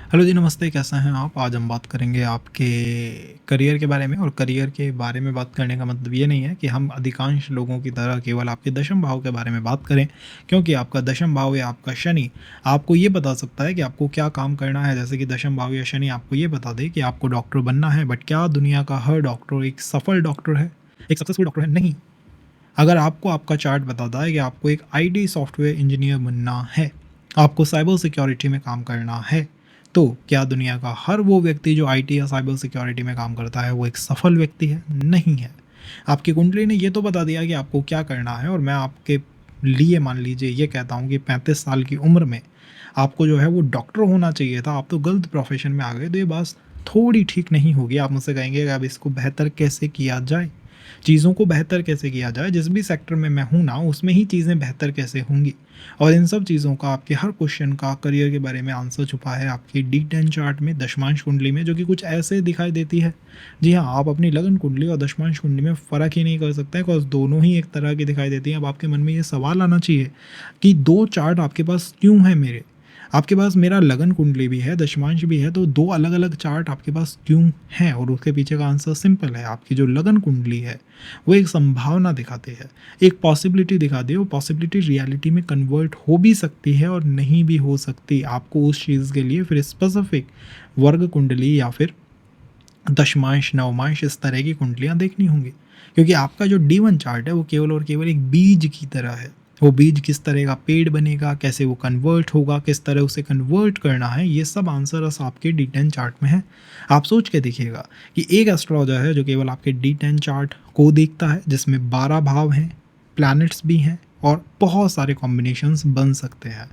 Hello जी, नमस्ते। कैसे हैं आप? आज हम बात करेंगे आपके करियर के बारे में। और करियर के बारे में बात करने का मतलब ये नहीं है कि हम अधिकांश लोगों की तरह केवल आपके दशम भाव के बारे में बात करें, क्योंकि आपका दशम भाव या आपका शनि आपको ये बता सकता है कि आपको क्या काम करना है। जैसे कि दशम भाव या शनि आपको ये बता दे कि आपको डॉक्टर बनना है, बट क्या दुनिया का हर डॉक्टर एक सफल डॉक्टर है, एक सक्सेसफुल डॉक्टर है? नहीं। अगर आपको आपका चार्ट बताता है कि आपको एक आईटी सॉफ्टवेयर इंजीनियर बनना है, आपको साइबर सिक्योरिटी में काम करना है, तो क्या दुनिया का हर वो व्यक्ति जो आईटी या साइबर सिक्योरिटी में काम करता है वो एक सफल व्यक्ति है? नहीं है। आपकी कुंडली ने ये तो बता दिया कि आपको क्या करना है, और मैं आपके लिए मान लीजिए ये कहता हूँ कि 35 साल की उम्र में आपको जो है वो डॉक्टर होना चाहिए था, आप तो गलत प्रोफेशन में आ गए। तो ये बात थोड़ी ठीक नहीं होगी। आप मुझसे कहेंगे कि अब इसको बेहतर कैसे किया जाए, चीज़ों को बेहतर कैसे किया जाए, जिस भी सेक्टर में मैं हूँ ना उसमें ही चीज़ें बेहतर कैसे होंगी। और इन सब चीज़ों का, आपके हर क्वेश्चन का करियर के बारे में आंसर छुपा है आपकी D10 चार्ट में, दशमांश कुंडली में, जो कि कुछ ऐसे दिखाई देती है। जी हाँ, आप अपनी लगन कुंडली और दशमांश कुंडली में फ़र्क ही नहीं कर सकते, बिकॉज दोनों ही एक तरह की दिखाई देती हैं। अब आपके मन में ये सवाल आना चाहिए कि दो चार्ट आपके पास क्यों है मेरे? आपके पास मेरा लगन कुंडली भी है, दशमांश भी है, तो दो अलग अलग चार्ट आपके पास क्यों हैं? और उसके पीछे का आंसर सिंपल है। आपकी जो लगन कुंडली है वो एक संभावना दिखाती है, एक पॉसिबिलिटी दिखाती है। वो पॉसिबिलिटी रियलिटी में कन्वर्ट हो भी सकती है और नहीं भी हो सकती। आपको उस चीज़ के लिए फिर स्पेसिफिक वर्ग कुंडली या फिर दशमांश, नवमांश, इस तरह की कुंडलियाँ देखनी होंगी, क्योंकि आपका जो D1 चार्ट है वो केवल और केवल एक बीज की तरह है। वो बीज किस तरह का पेड़ बनेगा, कैसे वो कन्वर्ट होगा, किस तरह उसे कन्वर्ट करना है, ये सब आंसर्स आपके D10 चार्ट में है। आप सोच के देखिएगा कि एक एस्ट्रोलॉजर है जो केवल आपके D10 चार्ट को देखता है, जिसमें 12 भाव हैं, प्लैनेट्स भी हैं, और बहुत सारे कॉम्बिनेशंस बन सकते हैं।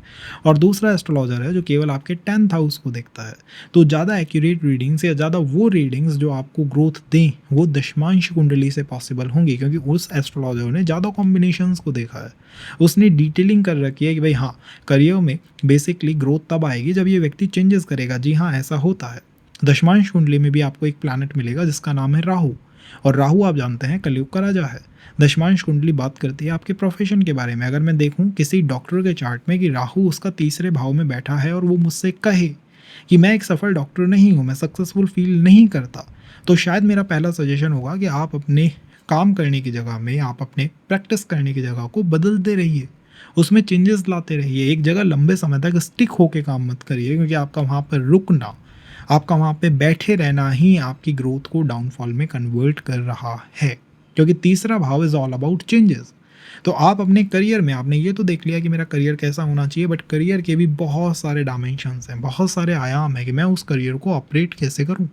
और दूसरा एस्ट्रोलॉजर है जो केवल आपके 10th हाउस को देखता है। तो ज़्यादा एक्यूरेट रीडिंग्स या ज़्यादा वो रीडिंग्स जो आपको ग्रोथ दें वो दशमांश कुंडली से पॉसिबल होंगी, क्योंकि उस एस्ट्रोलॉजर ने ज़्यादा कॉम्बिनेशंस को देखा है। उसने डिटेलिंग कर रखी है कि भाई हाँ, करियर में बेसिकली ग्रोथ तब आएगी जब ये व्यक्ति चेंजेस करेगा। जी हाँ, ऐसा होता है। दशमांश कुंडली में भी आपको एक प्लैनेट मिलेगा जिसका नाम है राहु, और राहु आप जानते हैं कलयुग का राजा है। दशमांश कुंडली बात करती है आपके प्रोफेशन के बारे में। अगर मैं देखूं किसी डॉक्टर के चार्ट में कि राहु उसका तीसरे भाव में बैठा है और वो मुझसे कहे कि मैं एक सफल डॉक्टर नहीं हूँ, मैं सक्सेसफुल फील नहीं करता, तो शायद मेरा पहला सजेशन होगा कि आप अपने काम करने की जगह में, आप अपने प्रैक्टिस करने की जगह को बदलते रहिए, उसमें चेंजेस लाते रहिए। एक जगह लंबे समय तक स्टिक होके काम मत करिए, क्योंकि आपका वहाँ पर रुकना, आपका वहाँ पे बैठे रहना ही आपकी ग्रोथ को डाउनफॉल में कन्वर्ट कर रहा है, क्योंकि तीसरा भाव इज़ ऑल अबाउट चेंजेस। तो आप अपने करियर में, आपने ये तो देख लिया कि मेरा करियर कैसा होना चाहिए, बट करियर के भी बहुत सारे डायमेंशंस हैं, बहुत सारे आयाम हैं कि मैं उस करियर को ऑपरेट कैसे करूं।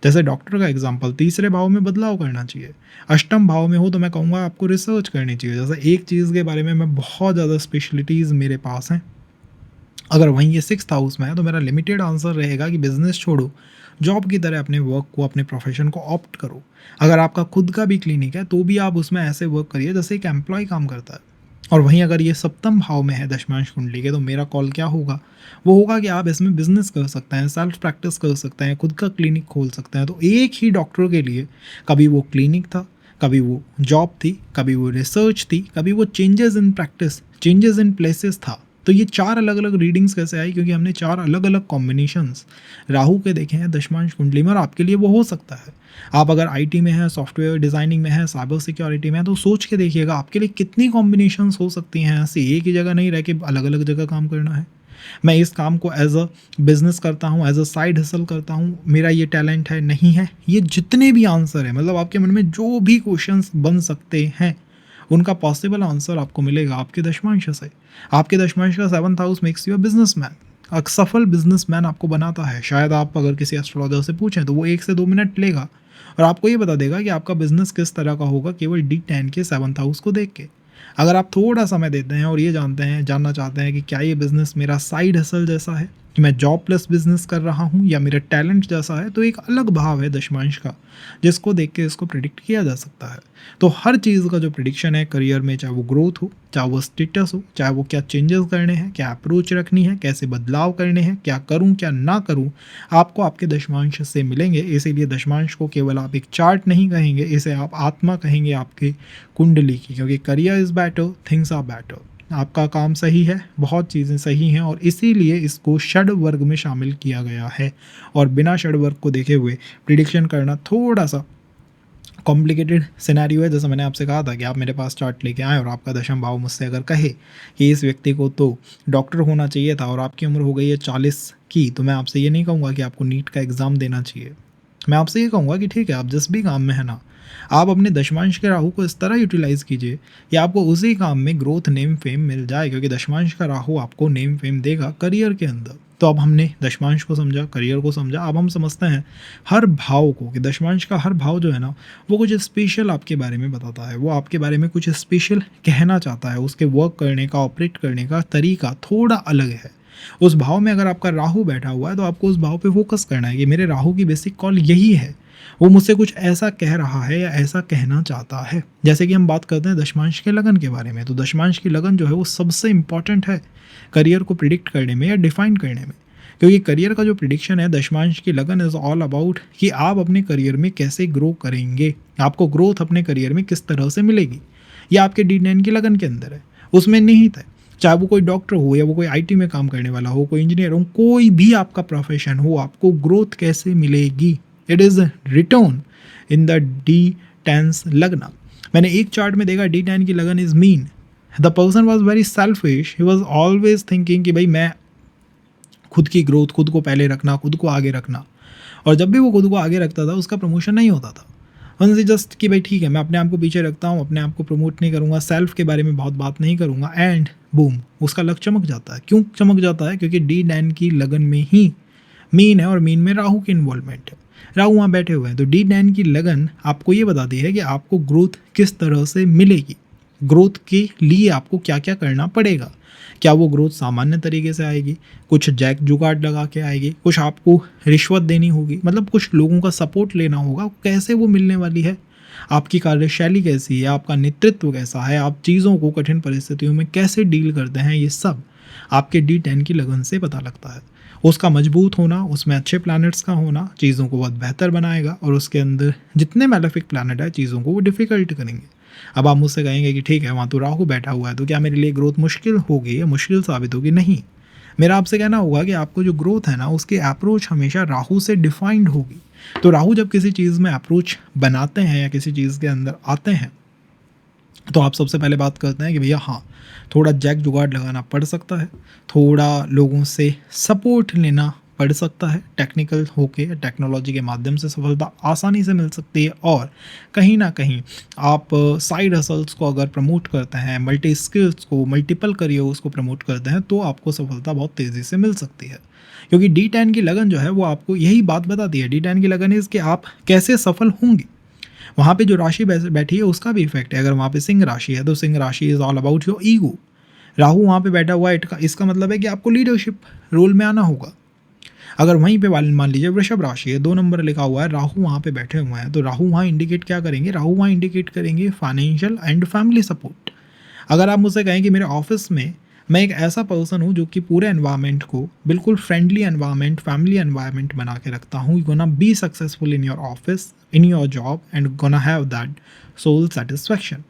जैसे डॉक्टर का एग्जांपल, तीसरे भाव में बदलाव करना चाहिए। अष्टम भाव में हो तो मैं कहूँगा आपको रिसर्च करनी चाहिए। जैसे एक चीज़ के बारे में मैं बहुत ज़्यादा स्पेशलिटीज़ मेरे पास हैं, अगर वहीं ये 6th हाउस में है तो मेरा लिमिटेड आंसर रहेगा कि बिजनेस छोड़ो, जॉब की तरह अपने वर्क को, अपने प्रोफेशन को ऑप्ट करो। अगर आपका खुद का भी क्लिनिक है तो भी आप उसमें ऐसे वर्क करिए जैसे एक एम्प्लॉय काम करता है। और वहीं अगर ये सप्तम भाव में है दशमांश कुंडली के, तो मेरा कॉल क्या होगा? वो होगा कि आप इसमें बिजनेस कर सकते हैं, सेल्फ प्रैक्टिस कर सकते हैं, खुद का क्लिनिक खोल सकते हैं। तो एक ही डॉक्टर के लिए कभी वो क्लिनिक था, कभी वो जॉब थी, कभी वो रिसर्च थी, कभी वो changes in practice, changes in places था। तो ये 4 अलग-अलग रीडिंग्स कैसे आई? क्योंकि हमने 4 अलग-अलग कॉम्बिनेशंस राहु के देखे हैं दशमांश कुंडली में, और आपके लिए वो हो सकता है। आप अगर आईटी में हैं, सॉफ्टवेयर डिज़ाइनिंग में हैं, साइबर सिक्योरिटी में हैं, तो सोच के देखिएगा आपके लिए कितनी कॉम्बिनेशंस हो सकती हैं। ऐसे एक ही जगह नहीं रह के अलग-अलग जगह काम करना है। मैं इस काम को एज़ अ बिज़नेस करता हूँ, एज़ अ साइड हसल करता हूँ, मेरा ये टैलेंट है, नहीं है। ये जितने भी आंसर हैं, मतलब आपके मन में जो भी क्वेश्चंस बन सकते हैं, उनका पॉसिबल आंसर आपको मिलेगा आपके दशमांश से। आपके दशमांश का 7th house makes you a businessman. एक सफल बिजनेसमैन आपको बनाता है। शायद आप अगर किसी एस्ट्रोलॉजर से पूछें तो वो 1 से 2 मिनट लेगा और आपको ये बता देगा कि आपका बिजनेस किस तरह का होगा, केवल D10 के 7th हाउस को देख के। अगर आप थोड़ा समय देते हैं और ये जानना चाहते हैं कि क्या ये बिज़नेस मेरा साइड हसल जैसा है, कि मैं जॉब प्लस बिज़नेस कर रहा हूँ, या मेरा टैलेंट जैसा है, तो एक अलग भाव है दशमांश का, जिसको देख के इसको प्रिडिक्ट किया जा सकता है। तो हर चीज़ का जो प्रिडिक्शन है करियर में, चाहे वो ग्रोथ हो, चाहे वो स्टेटस हो, चाहे वो क्या चेंजेस करने हैं, क्या अप्रोच रखनी है, कैसे बदलाव करने हैं, क्या करूँ क्या ना करूँ, आपको आपके दशमांश से मिलेंगे। इसीलिए दशमांश को केवल आप एक चार्ट नहीं कहेंगे, इसे आप आत्मा कहेंगे आपकी कुंडली की, क्योंकि career is better, things are better. आपका काम सही है, बहुत चीज़ें सही हैं और इसीलिए इसको षड वर्ग में शामिल किया गया है। और बिना षड वर्ग को देखे हुए प्रिडिक्शन करना थोड़ा-सा कॉम्प्लिकेटेड सिनेरियो है। जैसा मैंने आपसे कहा था कि आप मेरे पास चार्ट लेके आएँ और आपका दशम भाव मुझसे अगर कहे कि इस व्यक्ति को तो डॉक्टर होना चाहिए था और आपकी उम्र हो गई है 40 की, तो मैं आपसे ये नहीं कहूँगा कि आपको नीट का एग्ज़ाम देना चाहिए। मैं आपसे ये कहूँगा कि ठीक है, आप जिस भी काम में हैं ना, आप अपने दशमांश के राहु को इस तरह यूटिलाइज़ कीजिए कि आपको उसी काम में ग्रोथ, नेम, फेम मिल जाए, क्योंकि दशमांश का राहु आपको नेम, फेम देगा करियर के अंदर। तो अब हमने दशमांश को समझा, करियर को समझा, अब हम समझते हैं हर भाव को, कि दशमांश का हर भाव जो है ना, वो कुछ स्पेशल आपके बारे में बताता है, वो आपके बारे में कुछ स्पेशल कहना चाहता है, उसके वर्क करने का, ऑपरेट करने का तरीका थोड़ा अलग है। उस भाव में अगर आपका राहु बैठा हुआ है तो आपको उस भाव पे फोकस करना है कि मेरे राहु की बेसिक कॉल यही है, वो मुझसे कुछ ऐसा कह रहा है या ऐसा कहना चाहता है। जैसे कि हम बात करते हैं दशमांश के लगन के बारे में, तो दशमांश की लगन जो है वो सबसे इंपॉर्टेंट है करियर को प्रिडिक्ट करने में या डिफाइन करने में, क्योंकि करियर का जो प्रिडिक्शन है, दशमांश की लगन इज़ ऑल अबाउट कि आप अपने करियर में कैसे ग्रो करेंगे, आपको ग्रोथ अपने करियर में किस तरह से मिलेगी। ये आपके D9 की लगन के अंदर है, उसमें निहित है। चाहे वो कोई डॉक्टर हो या वो कोई IT में काम करने वाला हो, कोई इंजीनियर हो, कोई भी आपका प्रोफेशन हो, आपको ग्रोथ कैसे मिलेगी, it is return in the D10 लगना। मैंने एक चार्ट में देखा D10 की लगन is mean, the person was very selfish, he was always thinking कि भाई मैं खुद की ग्रोथ, खुद को पहले रखना, खुद को आगे रखना। और जब भी वो खुद को आगे रखता था उसका प्रमोशन नहीं होता था। उनसे जस्ट कि भाई ठीक है, मैं अपने आप को पीछे रखता हूँ, अपने आप को प्रमोट नहीं करूँगा, सेल्फ के बारे में बहुत बात नहीं करूँगा, एंड बूम, उसका लक चमक जाता है। क्यों चमक जाता है? क्योंकि D9 की लगन में ही मीन है और मीन में राहु की इन्वॉल्वमेंट है, राहु वहाँ बैठे हुए हैं। तो D9 की लगन आपको ये बताती है कि आपको ग्रोथ किस तरह से मिलेगी, ग्रोथ के लिए आपको क्या क्या करना पड़ेगा। क्या वो ग्रोथ सामान्य तरीके से आएगी, कुछ जैक जुगाड़ लगा के आएगी, कुछ आपको रिश्वत देनी होगी, मतलब कुछ लोगों का सपोर्ट लेना होगा, कैसे वो मिलने वाली है, आपकी कार्यशैली कैसी है, आपका नेतृत्व कैसा है, आप चीज़ों को कठिन परिस्थितियों में कैसे डील करते हैं, ये सब आपके D10 की लगन से पता लगता है। उसका मजबूत होना, उसमें अच्छे प्लैनेट्स का होना चीज़ों को बहुत बेहतर बनाएगा, और उसके अंदर जितने मैलेफिक प्लैनेट है चीज़ों को वो डिफ़िकल्ट करेंगे। अब आप मुझसे कहेंगे कि ठीक है, वहाँ तो राहु बैठा हुआ है, तो क्या मेरे लिए ग्रोथ मुश्किल होगी या मुश्किल साबित होगी? नहीं, मेरा आपसे कहना होगा कि आपको जो ग्रोथ है ना, उसकी अप्रोच हमेशा राहु से डिफाइंड होगी। तो राहु जब किसी चीज़ में अप्रोच बनाते हैं या किसी चीज़ के अंदर आते हैं, तो आप सबसे पहले बात करते हैं कि भैया हाँ, थोड़ा जैक जुगाड़ लगाना पड़ सकता है, थोड़ा लोगों से सपोर्ट लेना पड़ सकता है, टेक्निकल होके टेक्नोलॉजी के माध्यम से सफलता आसानी से मिल सकती है, और कहीं ना कहीं आप साइड हसल्स को अगर प्रमोट करते हैं, मल्टी स्किल्स को, मल्टीपल करियर्स को प्रमोट करते हैं, तो आपको सफलता बहुत तेज़ी से मिल सकती है। क्योंकि D10 की लगन जो है वो आपको यही बात बताती है। D10 की लगन इज़ कि आप कैसे सफल होंगे। वहाँ पे जो राशि बैठी है उसका भी इफेक्ट है। अगर वहाँ पे सिंह राशि है तो सिंह राशि is all about your ego. Rahu वहाँ पे बैठा हुआ है, इसका मतलब है कि आपको लीडरशिप रोल में आना होगा। अगर वहीं पे मान लीजिए वृषभ राशि है, 2 नंबर लिखा हुआ है, राहु वहाँ पे बैठे हुए हैं, तो राहु वहाँ इंडिकेट क्या करेंगे? राहु वहाँ इंडिकेट करेंगे फाइनेंशियल एंड फैमिली सपोर्ट। अगर आप मुझसे कहें कि मेरे ऑफिस में मैं एक ऐसा पर्सन हूँ जो कि पूरे एनवायरनमेंट को बिल्कुल फ्रेंडली एनवायरनमेंट, फैमिली एनवायरनमेंट बना के रखता हूँ, you gonna be successful in your office, in your job, and gonna have that soul satisfaction.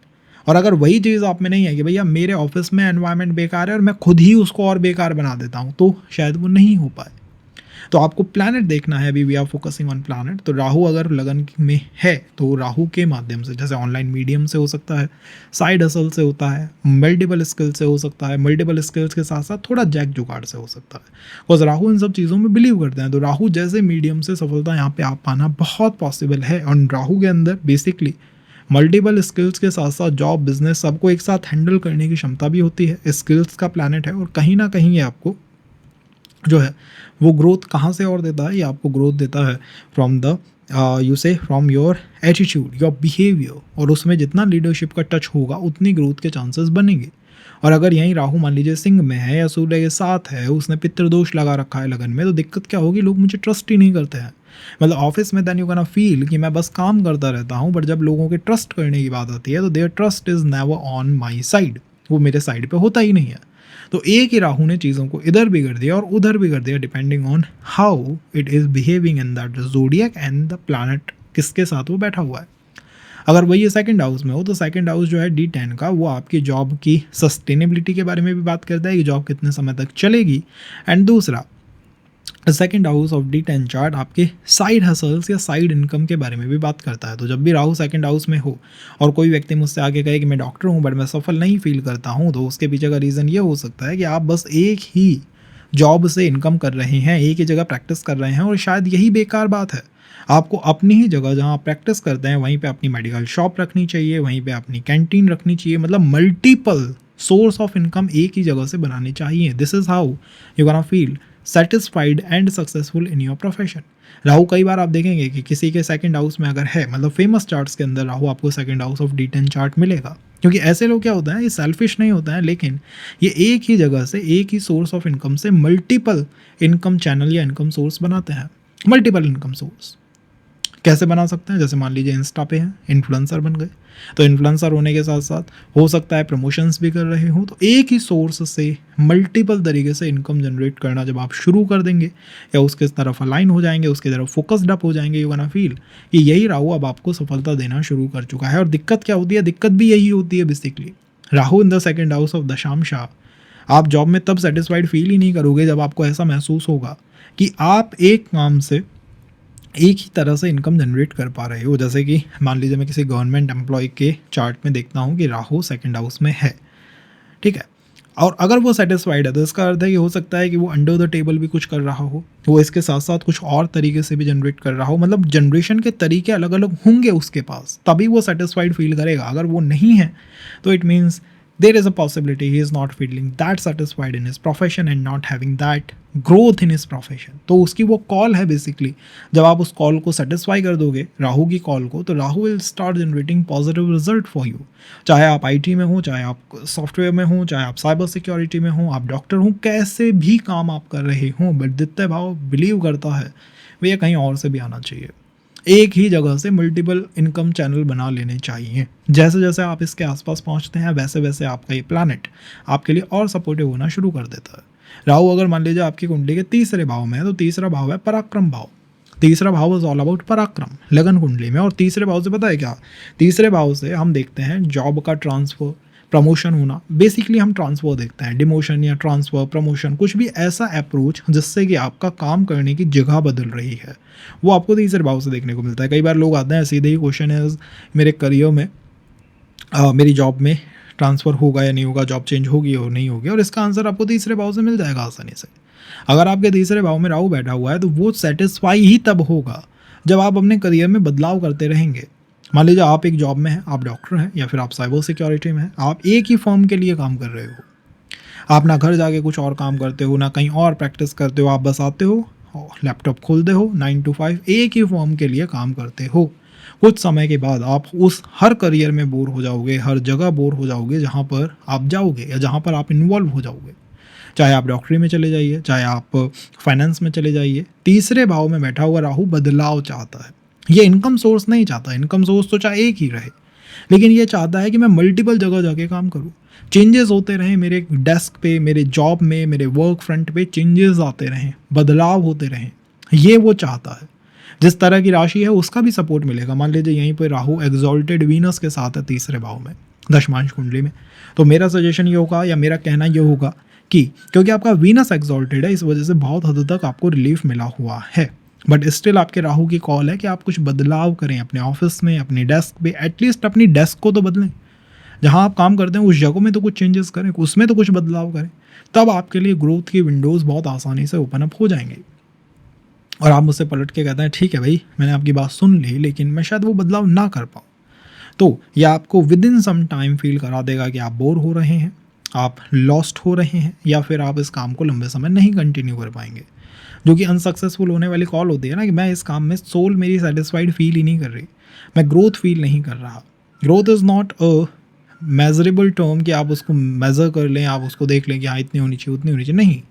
और अगर वही चीज़ आप में नहीं है कि भैया मेरे ऑफिस में एनवायरनमेंट बेकार है और मैं खुद ही उसको और बेकार बना देता हूँ, तो शायद वो नहीं हो पाए। तो आपको प्लैनेट देखना है, अभी we are focusing on planet. तो राहु अगर लगन में है तो राहु के माध्यम से, जैसे ऑनलाइन मीडियम से हो सकता है, साइड हसल से होता है, मल्टीपल स्किल से हो सकता है, मल्टीपल स्किल्स के साथ साथ थोड़ा जैक जुगाड़ से हो सकता है, बिकॉज राहु इन सब चीज़ों में बिलीव करते हैं। तो राहु जैसे मीडियम से सफलता यहाँ पे आ पाना बहुत पॉसिबल है। और राहु के अंदर बेसिकली मल्टीपल स्किल्स के साथ साथ जॉब, बिजनेस सबको एक साथ हैंडल करने की क्षमता भी होती है। स्किल्स का प्लैनेट है, और कहीं ना कहीं ये आपको जो है वो ग्रोथ कहाँ से और देता है? ये आपको ग्रोथ देता है फ्रॉम द यू से from your attitude, your behaviour, और उसमें जितना लीडरशिप का टच होगा उतनी ग्रोथ के चांसेस बनेंगे। और अगर यहीं राहु मान लीजिए सिंह में है या सूर्य के साथ है, उसने पितृदोष लगा रखा है लगन में, तो दिक्कत क्या होगी? लोग मुझे ट्रस्ट ही नहीं करते हैं। मतलब ऑफिस में देन यू कैन फील कि मैं बस काम करता रहता हूँ, बट जब लोगों के ट्रस्ट करने की बात आती है तो there trust is never on my side, वो मेरे साइड पे होता ही नहीं है। तो एक ही राहु ने चीज़ों को इधर भी कर दिया और उधर भी कर दिया, depending on how it is behaving in that zodiac and the planet किसके साथ वो बैठा हुआ है। अगर वही सेकंड हाउस में हो तो सेकंड हाउस जो है D10 का वो आपकी जॉब की सस्टेनेबिलिटी के बारे में भी बात करता है कि जॉब कितने समय तक चलेगी। एंड दूसरा second house of D10 chart आपके साइड हसल्स या साइड इनकम के बारे में भी बात करता है। तो जब भी राहु सेकंड हाउस में हो और कोई व्यक्ति मुझसे आगे कहे कि मैं डॉक्टर हूँ बट मैं सफल नहीं फील करता हूँ, तो उसके पीछे का रीज़न ये हो सकता है कि आप बस एक ही जॉब से इनकम कर रहे हैं, एक ही जगह प्रैक्टिस कर रहे हैं और शायद यही बेकार बात है। आपको अपनी ही जगह जहाँ आप प्रैक्टिस करते हैं वहीं पे अपनी मेडिकल शॉप रखनी चाहिए, वहीं पे अपनी कैंटीन रखनी चाहिए, मतलब मल्टीपल सोर्स ऑफ इनकम एक ही जगह से बनानी चाहिए। This is how you gonna feel satisfied and successful in your profession. Rahu कई बार आप देखेंगे कि किसी के सेकंड हाउस में अगर है, मतलब फेमस चार्ट्स के अंदर राहु आपको second house of D10 chart मिलेगा, क्योंकि ऐसे लोग क्या होता है, ये सेल्फिश नहीं होता है, लेकिन ये एक ही जगह से एक ही सोर्स ऑफ इनकम से मल्टीपल इनकम चैनल या इनकम सोर्स बनाते हैं। मल्टीपल इनकम सोर्स कैसे बना सकते हैं? जैसे मान लीजिए इंस्टा पे हैं, इन्फ्लुएंसर बन गए, तो इन्फ्लुएंसर होने के साथ साथ हो सकता है प्रमोशंस भी कर रहे हो, तो एक ही सोर्स से मल्टीपल तरीके से इनकम जनरेट करना जब आप शुरू कर देंगे या उसके तरफ अलाइन हो जाएंगे, उसकी तरफ फोकस्ड अप हो जाएंगे, यू गोना फील कि यही राहु अब आपको सफलता देना शुरू कर चुका है। और दिक्कत क्या होती है? दिक्कत भी यही होती है basically. Rahu in the second house of Dashamsha, आप जॉब में तब सेटिस्फाइड फील ही नहीं करोगे जब आपको ऐसा महसूस होगा कि आप एक काम से एक ही तरह से इनकम जनरेट कर पा रहे हो। जैसे कि मान लीजिए मैं किसी गवर्नमेंट एम्प्लॉय के चार्ट में देखता हूँ कि राहु सेकंड हाउस में है, ठीक है, और अगर वो सेटिस्फाइड है तो इसका अर्थ है कि हो सकता है कि वो अंडर द टेबल भी कुछ कर रहा हो, वो इसके साथ साथ कुछ और तरीके से भी जनरेट कर रहा हो, मतलब जनरेशन के तरीके अलग अलग होंगे उसके पास, तभी वो सेटिस्फाइड फील करेगा। अगर वो नहीं है तो it means there is a possibility he is not feeling that satisfied in his profession and not having that growth in his profession। तो उसकी वो कॉल है बेसिकली। जब आप उस कॉल को सेटिस्फाई कर दोगे, राहु की कॉल को, तो Rahu will start generating positive result for you. चाहे आप आईटी में हो, चाहे आप सॉफ्टवेयर में हो, चाहे आप साइबर सिक्योरिटी में हो, आप डॉक्टर हो, कैसे भी काम आप कर रहे हो, बट दित्य भाव बिलीव करता है भैया कहीं और से भी आना चाहिए। एक ही जगह से मल्टीपल इनकम चैनल बना लेने चाहिए। जैसे जैसे आप इसके आसपास पहुंचते हैं वैसे वैसे आपका ये प्लैनेट आपके लिए और सपोर्टिव होना शुरू कर देता है। राहु अगर मान लीजिए आपकी कुंडली के तीसरे भाव में है, तो तीसरा भाव है पराक्रम भाव। तीसरा भाव इज ऑल अबाउट पराक्रम लगन कुंडली में। और तीसरे भाव से पता है क्या? तीसरे भाव से हम देखते हैं जॉब का ट्रांसफर, प्रमोशन होना। बेसिकली हम ट्रांसफर देखते हैं, डिमोशन या ट्रांसफर, प्रमोशन, कुछ भी ऐसा अप्रोच जिससे कि आपका काम करने की जगह बदल रही है, वो आपको तीसरे भाव से देखने को मिलता है। कई बार लोग आते हैं सीधे ही क्वेश्चन है मेरे करियर में मेरी जॉब में ट्रांसफ़र होगा या नहीं होगा, जॉब चेंज होगी और नहीं होगी, और इसका आंसर आपको तीसरे भाव से मिल जाएगा आसानी से। अगर आपके तीसरे भाव में राहु बैठा हुआ है तो वो सेटिस्फाई ही तब होगा जब आप अपने करियर में बदलाव करते रहेंगे। मान लीजिए आप एक जॉब में हैं, आप डॉक्टर हैं या फिर आप साइबर सिक्योरिटी में हैं, आप एक ही फर्म के लिए काम कर रहे हो, आप ना घर जाके कुछ और काम करते हो, ना कहीं और प्रैक्टिस करते हो, आप बस आते हो, लैपटॉप खोलते हो, 9 to 5 एक ही फर्म के लिए काम करते हो। कुछ समय के बाद आप उस हर करियर में बोर हो जाओगे, हर जगह बोर हो जाओगे जहाँ पर आप जाओगे या जहाँ पर आप इन्वॉल्व हो जाओगे। चाहे आप डॉक्टरी में चले जाइए, चाहे आप फाइनेंस में चले जाइए, तीसरे भाव में बैठा हुआ राहु बदलाव चाहता है। ये इनकम सोर्स नहीं चाहता, इनकम सोर्स तो चाहे एक ही रहे, लेकिन ये चाहता है कि मैं मल्टीपल जगह जाके काम करूँ, चेंजेस होते रहें मेरे डेस्क पे, मेरे जॉब में, मेरे वर्क फ्रंट पे चेंजेस आते रहें, बदलाव होते रहें, ये वो चाहता है। जिस तरह की राशि है उसका भी सपोर्ट मिलेगा। मान लीजिए यहीं पर राहु एक्सॉल्टेड वीनस के साथ है तीसरे भाव में दशमांश कुंडली में, तो मेरा सजेशन ये होगा या मेरा कहना ये होगा कि क्योंकि आपका वीनस एक्सॉल्टेड है, इस वजह से बहुत हद तक आपको रिलीफ मिला हुआ है, बट स्टिल आपके राहु की कॉल है कि आप कुछ बदलाव करें अपने ऑफिस में, अपने डेस्क पे, एटलीस्ट अपनी डेस्क को तो बदलें। जहाँ आप काम करते हैं उस जगह में तो कुछ चेंजेस करें, उसमें तो कुछ बदलाव करें, तब आपके लिए ग्रोथ की विंडोज़ बहुत आसानी से ओपन अप हो जाएंगे। और आप मुझसे पलट के कहते हैं ठीक है भाई मैंने आपकी बात सुन ली, लेकिन मैं शायद वो बदलाव ना कर पाऊँ, तो यह आपको within some time feel करा देगा कि आप बोर हो रहे हैं, आप लॉस्ट हो रहे हैं, या फिर आप इस काम को लंबे समय नहीं कंटिन्यू कर पाएंगे, जो कि अनसक्सेसफुल होने वाली कॉल होती है ना, कि मैं इस काम में सोल मेरी सेटिस्फाइड फील ही नहीं कर रही, मैं ग्रोथ फील नहीं कर रहा। Growth is not a measurable term कि आप उसको मेज़र कर लें, आप उसको देख लें कि हाँ इतनी होनी चाहिए, उतनी होनी चाहिए, नहीं।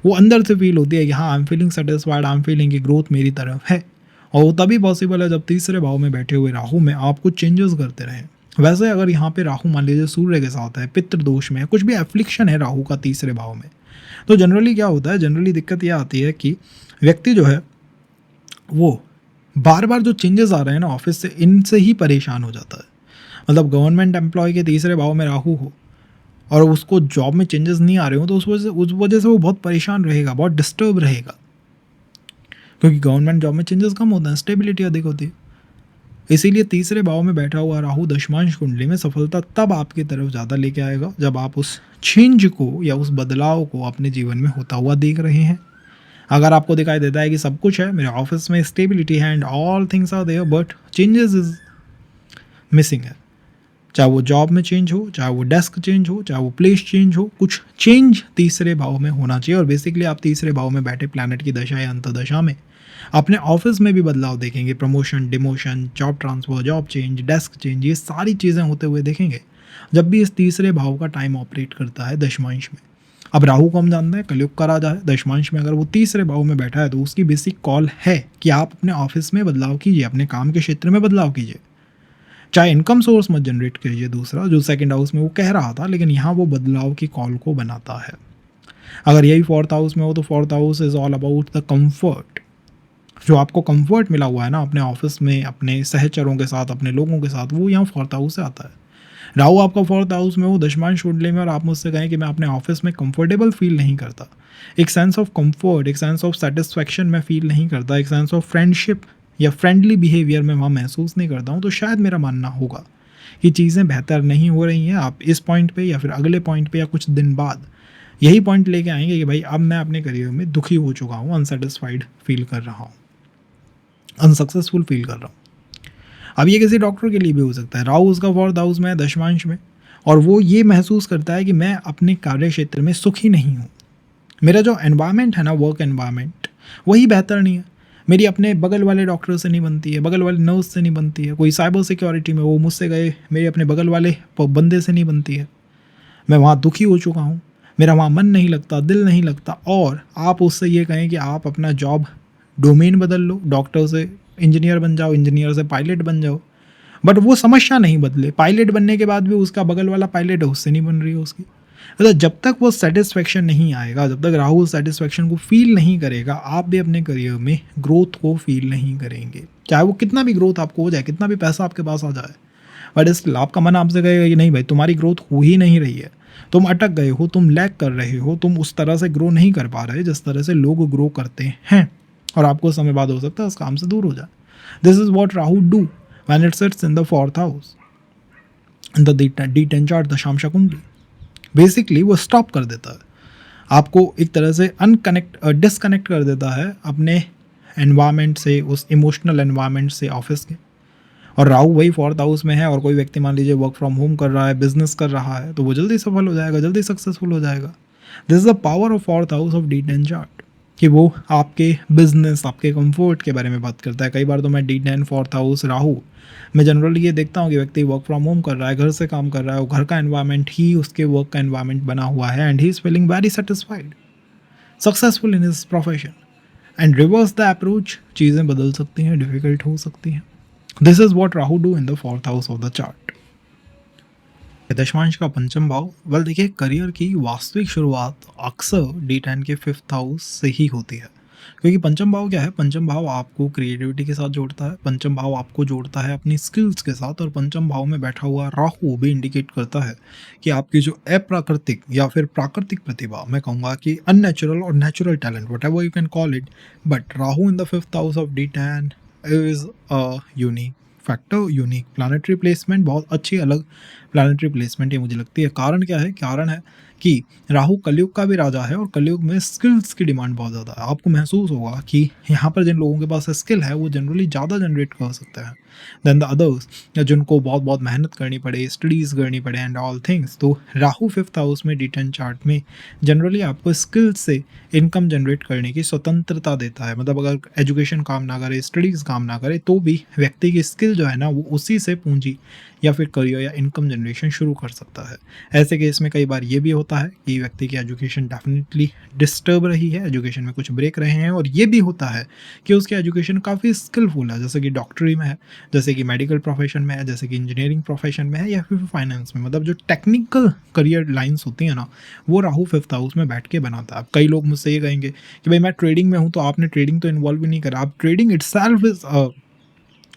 वो अंदर से फील होती है कि हाँ I am feeling satisfied, I am feeling कि ग्रोथ मेरी तरफ है, और वो तभी पॉसिबल है जब तीसरे भाव में बैठे हुए राहु में आप कुछ चेंजेस करते रहें। वैसे अगर यहाँ पे राहु मान लीजिए सूर्य के साथ है, पितृ दोष में है, कुछ भी एफ्लिक्शन है राहु का तीसरे भाव में, तो जनरली क्या होता है, जनरली दिक्कत यह आती है कि व्यक्ति जो है वो बार-बार जो चेंजेस आ रहे हैं ना ऑफ़िस से, इनसे ही परेशान हो जाता है। मतलब गवर्नमेंट एम्प्लॉयी के तीसरे भाव में राहु हो और उसको जॉब में चेंजेस नहीं आ रहे हो, तो उस वजह से वो बहुत परेशान रहेगा, बहुत डिस्टर्ब रहेगा। क्योंकि गवर्नमेंट जॉब में चेंजेस कम होते हैं, स्टेबिलिटी अधिक होती है। इसीलिए तीसरे भाव में बैठा हुआ राहु दशमांश कुंडली में सफलता तब आपकी तरफ ज़्यादा लेके आएगा जब आप उस चेंज को या उस बदलाव को अपने जीवन में होता हुआ देख रहे हैं। अगर आपको दिखाई देता है कि सब कुछ है, मेरे ऑफिस में स्टेबिलिटी है and all things are there, but changes is missing है, चाहे वो जॉब में चेंज हो, चाहे वो डेस्क चेंज हो, चाहे वो प्लेस चेंज हो, कुछ चेंज तीसरे भाव में होना चाहिए। और बेसिकली आप तीसरे भाव में बैठे प्लैनेट की दशा या अंतर्दशा में अपने ऑफिस में भी बदलाव देखेंगे। Promotion, demotion, job transfer, job change, desk change, ये सारी चीज़ें होते हुए देखेंगे जब भी इस तीसरे भाव का टाइम ऑपरेट करता है दशमांश में। अब राहु को हम जानते हैं कलयुग का राजा है, दशमांश में अगर वो तीसरे भाव में बैठा है तो उसकी बेसिक कॉल है कि आप अपने ऑफिस में बदलाव कीजिए, अपने काम के क्षेत्र में बदलाव कीजिए। चाहे इनकम सोर्स मत जनरेट कीजिए, दूसरा जो सेकंड हाउस में वो कह रहा था, लेकिन यहाँ वो बदलाव की कॉल को बनाता है। अगर यही फोर्थ हाउस में हो तो fourth house is all about the comfort. जो आपको कंफर्ट मिला हुआ है ना अपने ऑफिस में, अपने सहचरों के साथ, अपने लोगों के साथ, वो यहाँ फोर्थ हाउस से आता है। राहु आपका फोर्थ हाउस में हो दशमांश कुंडली में और आप मुझसे कहें कि मैं अपने ऑफिस में कंफर्टेबल फील नहीं करता, एक सेंस ऑफ कंफर्ट, एक सेंस ऑफ सेटिस्फैक्शन मैं फील नहीं करता, एक सेंस ऑफ फ्रेंडशिप या फ्रेंडली बिहेवियर में वहाँ महसूस नहीं करता हूँ, तो शायद मेरा मानना होगा कि चीज़ें बेहतर नहीं हो रही हैं। आप इस पॉइंट पे या फिर अगले पॉइंट पे या कुछ दिन बाद यही पॉइंट लेके आएंगे कि भाई अब मैं अपने करियर में दुखी हो चुका हूँ, अनसेटिस्फाइड फील कर रहा हूँ, अनसक्सेसफुल फील कर रहा हूँ। अब ये किसी डॉक्टर के लिए भी हो सकता है। राहु उसका फोर्थ हाउस में है दशमांश में, और वो ये महसूस करता है कि मैं अपने कार्य क्षेत्र में सुखी नहीं हूँ। मेरा जो एनवायरनमेंट है ना, वर्क एनवायरनमेंट, वही बेहतर नहीं है। मेरी अपने बगल वाले डॉक्टर से नहीं बनती है, बगल वाले नर्स से नहीं बनती है, कोई साइबर सिक्योरिटी में वो मुझसे गए मेरे अपने बगल वाले बंदे से नहीं बनती है। मैं वहाँ दुखी हो चुका हूँ, मेरा वहाँ मन नहीं लगता, दिल नहीं लगता। और आप उससे ये कहें कि आप अपना जॉब डोमेन बदल लो, डॉक्टर से इंजीनियर बन जाओ, इंजीनियर से पायलट बन जाओ, बट वो समस्या नहीं बदले। पायलट बनने के बाद भी उसका बगल वाला पायलट है, उससे नहीं बन रही है उसकी। मतलब जब तक वो सेटिस्फेक्शन नहीं आएगा, जब तक राहु सेटिस्फेक्शन को फील नहीं करेगा, आप भी अपने करियर में ग्रोथ को फील नहीं करेंगे। चाहे वो कितना भी ग्रोथ आपको हो जाए, कितना भी पैसा आपके पास आ जाए, बट स्टिल आपका मन आपसे कहेगा कि नहीं भाई, तुम्हारी ग्रोथ हो ही नहीं रही है, तुम अटक गए हो, तुम लैग कर रहे हो, तुम उस तरह से ग्रो नहीं कर पा रहे जिस तरह से लोग ग्रो करते हैं। और आपको समय बाद हो सकता है उस काम से दूर हो जाए। This is what Rahu do when it sits in the fourth house in the D10 chart, दशांश कुंडली। बेसिकली वो स्टॉप कर देता है आपको, एक तरह से डिसकनेक्ट कर देता है अपने एनवायरनमेंट से, उस इमोशनल एनवायरनमेंट से ऑफिस के। और राहु वही फोर्थ हाउस में है, और कोई व्यक्ति मान लीजिए वर्क फ्रॉम होम कर रहा है, बिजनेस कर रहा है, तो वो जल्दी सफल हो जाएगा, जल्दी सक्सेसफुल हो जाएगा। This is the power of fourth house of D10 chart, कि वो आपके बिजनेस, आपके कंफर्ट के बारे में बात करता है। कई बार तो मैं D10 फोर्थ हाउस राहु, मैं जनरली ये देखता हूँ कि व्यक्ति वर्क फ्रॉम होम कर रहा है, घर से काम कर रहा है, वो घर का एनवायरनमेंट ही उसके वर्क का एनवायरनमेंट बना हुआ है, and he is feeling very satisfied, successful in his profession. And reverse the approach, चीज़ें बदल सकती हैं, डिफिकल्ट हो सकती हैं। This is what Rahu do in the fourth house of the chart. दशमांश का पंचम भाव, वेल देखिए, करियर की वास्तविक शुरुआत अक्सर D10 के फिफ्थ हाउस से ही होती है। क्योंकि पंचम भाव क्या है, पंचम भाव आपको क्रिएटिविटी के साथ जोड़ता है, पंचम भाव आपको जोड़ता है अपनी स्किल्स के साथ, और पंचम भाव में बैठा हुआ राहु भी इंडिकेट करता है कि आपकी जो अप्राकृतिक या फिर प्राकृतिक प्रतिभा, मैं कहूँगा कि अननेचुरल और natural talent, what ever you can call it, but Rahu in the fifth house of D10 is a unique factor, unique planetary placement, बहुत अच्छी अलग प्लानिटरी प्लेसमेंट ये मुझे लगती है। कारण क्या है, कारण है कि राहु कलयुग का भी राजा है, और कलयुग में स्किल्स की डिमांड बहुत ज़्यादा है। आपको महसूस होगा कि यहाँ पर जिन लोगों के पास स्किल है वो जनरली ज़्यादा जनरेट कर सकते हैं देन द अदर्स, या जिनको बहुत बहुत मेहनत करनी पड़े, स्टडीज़ करनी पड़े एंड ऑल थिंग्स। तो राहु फिफ्थ हाउस में D10 चार्ट में जनरली आपको स्किल्स से इनकम जनरेट करने की स्वतंत्रता देता है। मतलब अगर एजुकेशन काम ना करे, स्टडीज़ काम ना करे, तो भी व्यक्ति की स्किल जो है ना, वो उसी से पूंजी या फिर करियर या इनकम जनरेशन शुरू कर सकता है। ऐसे केस में कई बार ये भी होता है कि व्यक्ति की एजुकेशन डेफिनेटली डिस्टर्ब रही है, एजुकेशन में कुछ ब्रेक रहे हैं, और ये भी होता है कि उसकी एजुकेशन काफ़ी स्किलफुल है, जैसे कि डॉक्टरी में है, जैसे कि मेडिकल प्रोफेशन में है, जैसे कि इंजीनियरिंग प्रोफेशन में है, या फिर फाइनेंस में। मतलब जो टेक्निकल करियर लाइन्स होती हैं ना, वो राहु फिफ्थ हाउस में बैठ के बनाता है। अब कई लोग मुझसे ये कहेंगे कि भाई मैं ट्रेडिंग में हूँ, तो आपने ट्रेडिंग तो इन्वॉल्व ही नहीं करा। आप trading itself is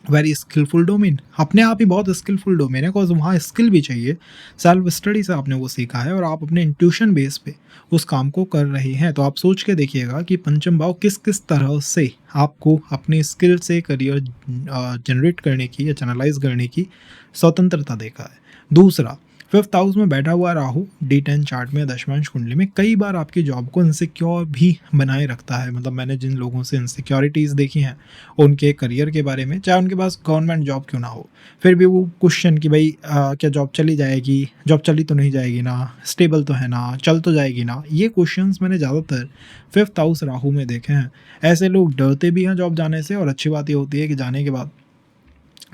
very skillful domain, अपने आप ही बहुत स्किलफुल डोमेन है, बिकॉज वहाँ स्किल भी चाहिए। सेल्फ स्टडी से आपने वो सीखा है और आप अपने इंट्यूशन बेस पे उस काम को कर रहे हैं। तो आप सोच के देखिएगा कि पंचम भाव किस किस तरह से आपको अपनी स्किल से करियर जनरेट करने की या चैनलाइज करने की स्वतंत्रता देगा है। दूसरा, फिफ्थ हाउस में बैठा हुआ राहु D10 चार्ट में दशमांश कुंडली में कई बार आपकी जॉब को इनसिक्योर भी बनाए रखता है। मतलब मैंने जिन लोगों से इनसिक्योरिटीज़ देखी हैं उनके करियर के बारे में, चाहे उनके पास गवर्नमेंट जॉब क्यों ना हो, फिर भी वो क्वेश्चन कि भाई क्या जॉब चली जाएगी, जॉब चली तो नहीं जाएगी ना, स्टेबल तो है ना, चल तो जाएगी ना, ये क्वेश्चंस मैंने ज़्यादातर फिफ्थ हाउस राहु में देखे हैं। ऐसे लोग डरते भी हैं जॉब जाने से, और अच्छी बात ये होती है कि जाने के बाद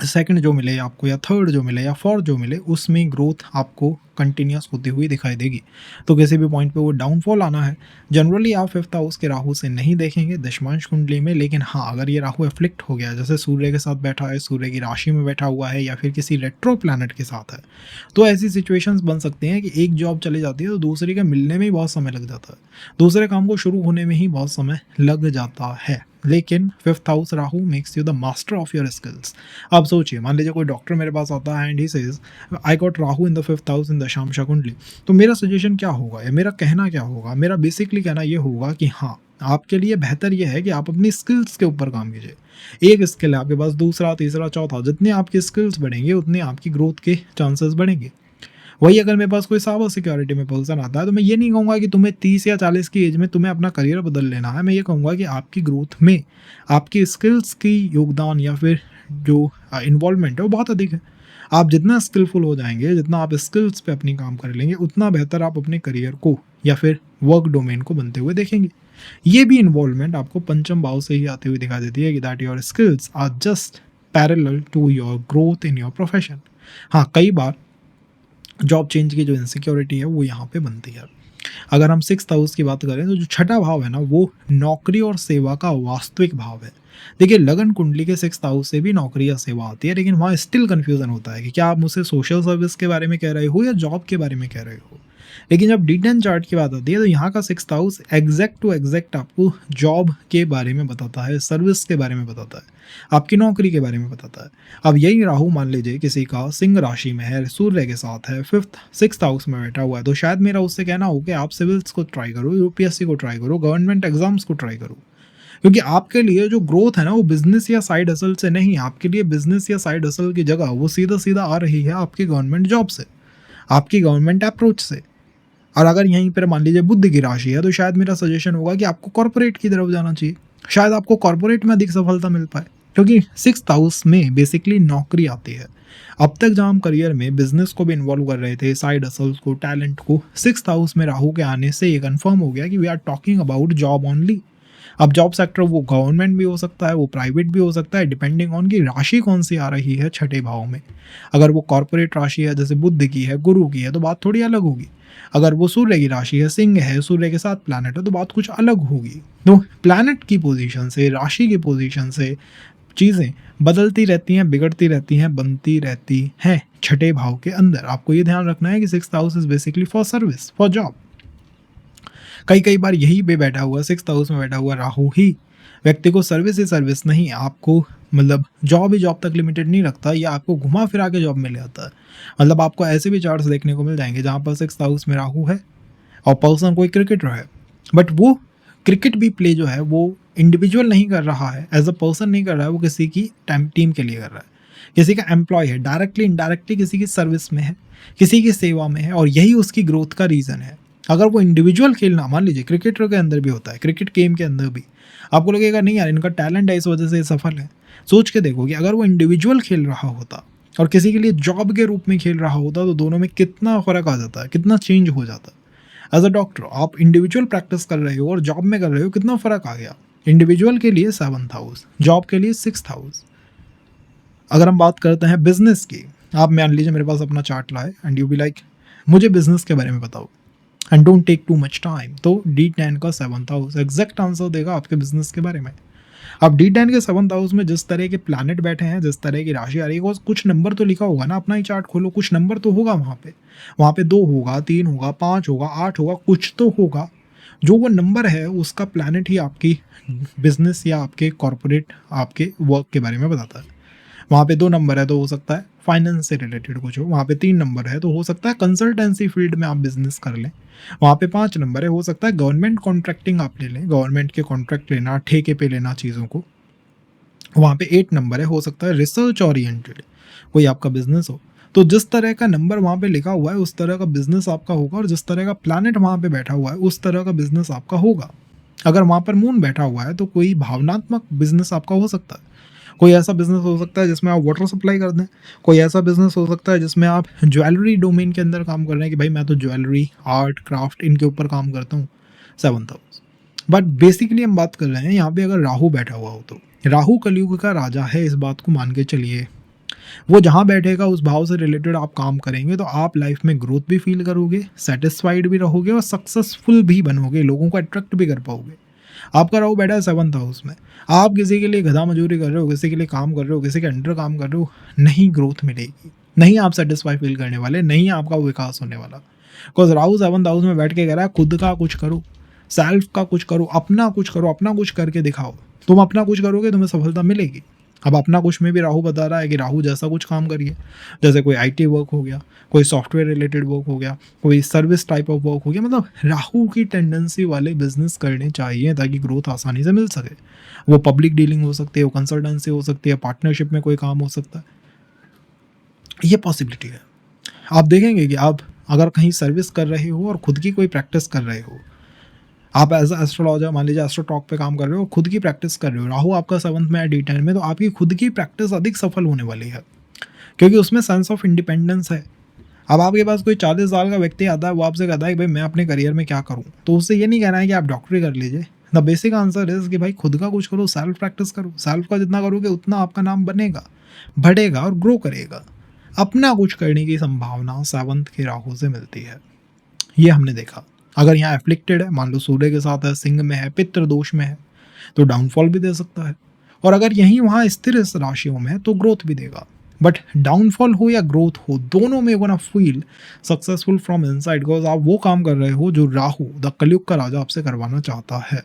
सेकंड जो मिले आपको, या थर्ड जो मिले, या फोर्थ जो मिले, उसमें ग्रोथ आपको कंटिन्यूस होती हुई दिखाई देगी। तो किसी भी पॉइंट पे वो डाउनफॉल आना है, जनरली आप फिफ्थ हाउस के राहु से नहीं देखेंगे दशमांश कुंडली में। लेकिन हाँ, अगर ये राहु एफ्लिक्ट हो गया, जैसे सूर्य के साथ बैठा है, सूर्य की राशि में बैठा हुआ है, या फिर किसी रेट्रो प्लैनेट के साथ है, तो ऐसी सिचुएशंस बन सकती हैं कि एक जॉब चली जाती है तो दूसरी के मिलने में ही बहुत समय लग जाता है, दूसरे काम को शुरू होने में ही बहुत समय लग जाता है। लेकिन fifth house Rahu makes you the master of your skills. आप सोचिए, मान लीजिए कोई डॉक्टर मेरे पास आता है and he says I got Rahu in the fifth house in दशांश कुंडली, तो मेरा सजेशन क्या होगा या मेरा कहना क्या होगा? मेरा बेसिकली कहना ये होगा कि हाँ, आपके लिए बेहतर ये है कि आप अपनी स्किल्स के ऊपर काम कीजिए। एक स्किल है आपके पास, दूसरा, तीसरा, चौथा, जितनी आपकी स्किल्स बढ़ेंगे उतनी आपकी ग्रोथ के चांसेस बढ़ेंगे। वही अगर मेरे पास कोई साइबर सिक्योरिटी में पर्सन आता है, तो मैं ये नहीं कहूँगा कि तुम्हें 30 या 40 की एज में तुम्हें अपना करियर बदल लेना है। मैं ये कहूँगा कि आपकी ग्रोथ में आपकी स्किल्स की योगदान या फिर जो इन्वॉल्वमेंट है वो बहुत अधिक है। आप जितना स्किलफुल हो जाएंगे, जितना आप स्किल्स पे अपनी काम कर लेंगे, उतना बेहतर आप अपने करियर को या फिर वर्क डोमेन को बनते हुए देखेंगे। ये भी इन्वॉल्वमेंट आपको पंचम भाव से ही आती हुई दिखाई देती है कि that your skills are just parallel to your growth in your profession. हाँ, कई बार जॉब चेंज की जो इनसिक्योरिटी है वो यहाँ पे बनती है। अगर हम सिक्स्थ हाउस की बात करें, तो जो छठा भाव है ना, वो नौकरी और सेवा का वास्तविक भाव है। देखिए, लगन कुंडली के सिक्स्थ हाउस से भी नौकरी या सेवा आती है, लेकिन वहाँ स्टिल कंफ्यूजन होता है कि क्या आप मुझसे सोशल सर्विस के बारे में कह रहे हो या जॉब के बारे में कह रहे हो। लेकिन जब D10 चार्ट की बात आती है, तो यहाँ का sixth house exact to exact आपको जॉब के बारे में बताता है, सर्विस के बारे में बताता है, आपकी नौकरी के बारे में बताता है। अब यही राहु मान लीजिए किसी का सिंह राशि में है, सूर्य के साथ है, फिफ्थ सिक्स्थ हाउस में बैठा हुआ है, तो शायद मेरा उससे कहना हो कि आप सिविल्स को ट्राई करो, यूपीएससी को ट्राई करो, गवर्नमेंट एग्जाम्स को ट्राई करो। क्योंकि आपके लिए जो ग्रोथ है ना, वो बिजनेस या साइड हसल से नहीं, आपके लिए बिजनेस या साइड हसल की जगह वो सीधा सीधा आ रही है आपकी गवर्नमेंट जॉब से, आपकी गवर्नमेंट अप्रोच से। और अगर यहीं पर मान लीजिए बुध की राशि है, तो शायद मेरा सजेशन होगा कि आपको कॉर्पोरेट की तरफ जाना चाहिए। शायद आपको कॉर्पोरेट में अधिक सफलता मिल पाए, क्योंकि सिक्स्थ हाउस में बेसिकली नौकरी आती है। अब तक जहाँ हम करियर में बिजनेस को भी इन्वॉल्व कर रहे थे, साइड हसल्स को, टैलेंट को, सिक्स्थ हाउस में राहु के आने से ये कंफर्म हो गया कि we are talking about job only. अब जॉब सेक्टर वो गवर्नमेंट भी हो सकता है, वो प्राइवेट भी हो सकता है, डिपेंडिंग ऑन की राशि कौन सी आ रही है छठे भाव में। अगर वो कॉर्पोरेट राशि है, जैसे बुध की है, गुरु की है, तो बात थोड़ी अलग होगी। अगर वो सूर्य की राशि है, सिंह है, सूर्य के साथ प्लैनेट है, तो बात कुछ अलग होगी। तो प्लैनेट की पोजीशन से, राशि की पोजीशन से चीज़ें बदलती रहती हैं, बिगड़ती रहती हैं, बनती रहती हैं छठे भाव के अंदर। आपको ये ध्यान रखना है कि sixth house is basically for service, for job. कई कई बार यही पे बैठा हुआ, सिक्स्थ हाउस में बैठा हुआ राहु ही व्यक्ति को सर्विस ही सर्विस नहीं, आपको मतलब जॉब ही जॉब तक लिमिटेड नहीं रखता, या आपको घुमा फिरा के जॉब में ले आता है। मतलब आपको ऐसे भी चार्ट्स देखने को मिल जाएंगे जहाँ पर सिक्स्थ हाउस में राहु है और पर्सन कोई क्रिकेटर है, बट वो क्रिकेट भी प्ले जो है वो इंडिविजुअल नहीं कर रहा है, एज अ पर्सन नहीं कर रहा है, वो किसी की टीम के लिए कर रहा है, किसी का एम्प्लॉय है, डायरेक्टली इनडायरेक्टली किसी की सर्विस में है, किसी की सेवा में है, और यही उसकी ग्रोथ का रीज़न है। अगर वो इंडिविजुअल खेलना, मान लीजिए क्रिकेटर के अंदर भी होता है, क्रिकेट गेम के अंदर भी आपको लगेगा नहीं यार इनका टैलेंट है इस वजह से सफल है। सोच के देखो कि अगर वो इंडिविजुअल खेल रहा होता और किसी के लिए जॉब के रूप में खेल रहा होता, तो दोनों में कितना फ़र्क आ जाता है, कितना चेंज हो जाता है। एज अ डॉक्टर आप इंडिविजुअल प्रैक्टिस कर रहे हो और जॉब में कर रहे हो, कितना फ़र्क आ गया। इंडिविजुअल के लिए सेवंथ हाउस, जॉब के लिए सिक्स्थ हाउस। अगर हम बात करते हैं बिजनेस की, आप मान लीजिए मेरे पास अपना चार्ट लाए एंड यू बी लाइक मुझे बिजनेस के बारे में बताओ and don't take too much time, तो D10 का सेवंथ हाउस एग्जैक्ट आंसर देगा आपके बिजनेस के बारे में। अब D10 के सेवंथ हाउस में जिस तरह के प्लैनेट बैठे हैं, जिस तरह की राशि आ रही है, कुछ नंबर तो लिखा होगा ना, अपना ही चार्ट खोलो, कुछ नंबर तो होगा वहाँ पे 2 होगा, 3 होगा, 5 होगा, 8 होगा, कुछ तो होगा। जो वो नंबर है उसका प्लैनेट ही आपकी बिजनेस या आपके कॉर्पोरेट आपके वर्क के बारे में बताता है। वहाँ पे 2 नंबर है तो हो सकता है फाइनेंस से रिलेटेड कुछ हो, वहाँ पे 3 नंबर है तो हो सकता है कंसल्टेंसी फील्ड में आप बिज़नेस कर लें, वहाँ पे 5 नंबर है हो सकता है गवर्नमेंट कॉन्ट्रैक्टिंग आप ले लें, गवर्नमेंट के कॉन्ट्रैक्ट लेना, ठेके पे लेना चीज़ों को। वहाँ पे 8 नंबर है हो सकता है रिसर्च ओरिएंटेड कोई आपका बिज़नेस हो। तो जिस तरह का नंबर वहाँ पे लिखा हुआ है उस तरह का बिज़नेस आपका होगा, और जिस तरह का प्लैनेट वहाँ पे बैठा हुआ है उस तरह का बिज़नेस आपका होगा। अगर वहाँ पर मून बैठा हुआ है तो कोई भावनात्मक बिज़नेस आपका हो सकता है। कोई ऐसा बिज़नेस हो सकता है जिसमें आप वाटर सप्लाई कर दें, कोई ऐसा बिज़नेस हो सकता है जिसमें आप ज्वेलरी डोमेन के अंदर काम कर रहे हैं कि भाई मैं तो ज्वेलरी, आर्ट, क्राफ्ट इनके ऊपर काम करता हूँ, 7th हाउस। बट बेसिकली हम बात कर रहे हैं यहाँ पे अगर राहु बैठा हुआ हो तो राहु कलयुग का राजा है, इस बात को मान के चलिए। वो जहाँ बैठेगा उस भाव से रिलेटेड आप काम करेंगे तो आप लाइफ में ग्रोथ भी फील करोगे, सेटिस्फाइड भी रहोगे और सक्सेसफुल भी बनोगे, लोगों को अट्रैक्ट भी कर पाओगे। आपका राहु बैठा है 7th हाउस में, आप किसी के लिए गधा मजूरी कर रहे हो, किसी के लिए काम कर रहे हो, किसी के अंडर काम कर रहे हो, नहीं ग्रोथ मिलेगी, नहीं आप सेटिस्फाई फील करने वाले, नहीं आपका विकास होने वाला। बिकॉज राहु 7th हाउस में बैठ के कह रहा है खुद का कुछ करो, सेल्फ का कुछ करो, अपना कुछ करो, अपना कुछ करके दिखाओ। तुम अपना कुछ करोगे तुम्हें सफलता मिलेगी। अब अपना कुछ में भी राहु बता रहा है कि राहु जैसा कुछ काम करिए, जैसे कोई आईटी वर्क हो गया, कोई सॉफ्टवेयर रिलेटेड वर्क हो गया, कोई सर्विस टाइप ऑफ वर्क हो गया, मतलब राहु की टेंडेंसी वाले बिजनेस करने चाहिए ताकि ग्रोथ आसानी से मिल सके। वो पब्लिक डीलिंग हो सकती है, वो कंसल्टेंसी हो सकती है, पार्टनरशिप में कोई काम हो सकता है, ये पॉसिबिलिटी है। आप देखेंगे कि आप अगर कहीं सर्विस कर रहे हो और खुद की कोई प्रैक्टिस कर रहे हो, आप एज एस्ट्रोलॉजर मान लीजिए एस्ट्रो टॉक पे काम कर रहे हो, खुद की प्रैक्टिस कर रहे हो, राहु आपका 7th में है D10 में, तो आपकी खुद की प्रैक्टिस अधिक सफल होने वाली है क्योंकि उसमें सेंस ऑफ इंडिपेंडेंस है। अब आपके पास कोई 40 साल का व्यक्ति आता है, वो आपसे कहता है कि भाई मैं अपने करियर में क्या करूँ, तो उससे ये नहीं कहना है कि आप डॉक्टरी कर लीजिए। द बेसिक आंसर इज कि भाई खुद का कुछ करो, सेल्फ प्रैक्टिस करो, सेल्फ का जितना करोगे उतना आपका नाम बनेगा, बढ़ेगा और ग्रो करेगा। अपना कुछ करने की संभावना 7th के राहु से मिलती है, ये हमने देखा। अगर यहाँ एफ्लिक्टेड है, मान लो सूर्य के साथ है, सिंह में है, पितृ दोष में है, तो डाउनफॉल भी दे सकता है। और अगर यहीं वहाँ स्थिर इस राशियों में है तो ग्रोथ भी देगा। बट डाउनफॉल हो या ग्रोथ हो, दोनों में gonna feel successful from inside, because आप वो काम कर रहे हो जो राहु द कलयुग का राजा आपसे करवाना चाहता है।